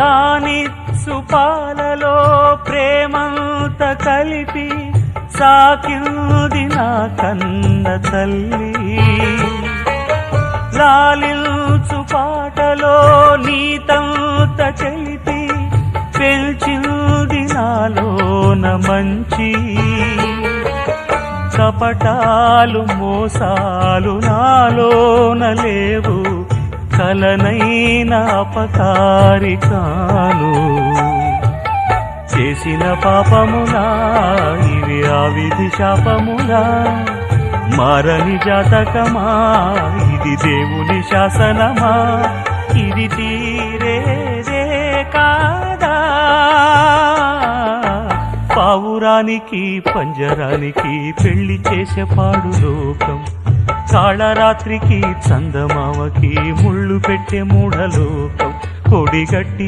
తానిచ్చు పాలలో ప్రేమంత కలిపి సాకింది నా కన్న తల్లి. లాలించు పాటలో నీతంత చెలిపి పెంచింది నాలోన మంచి. కపటాలు మోసాలు నాలోన లేవు, కలనైన అపకారి కాను. చేసిన పాపములా ఇవి ఆ విధి శాపములా, మారని జాతకమా ఇది దేవుని శాసనమా, ఇది తీరేదే కాదా. పావురానికి పంజరానికి పెళ్లి చేసే పాడు లోకం, కాళరాత్రికి చందమామకి ముళ్ళు పెట్టే మూఢలోకం. కొడిగట్టి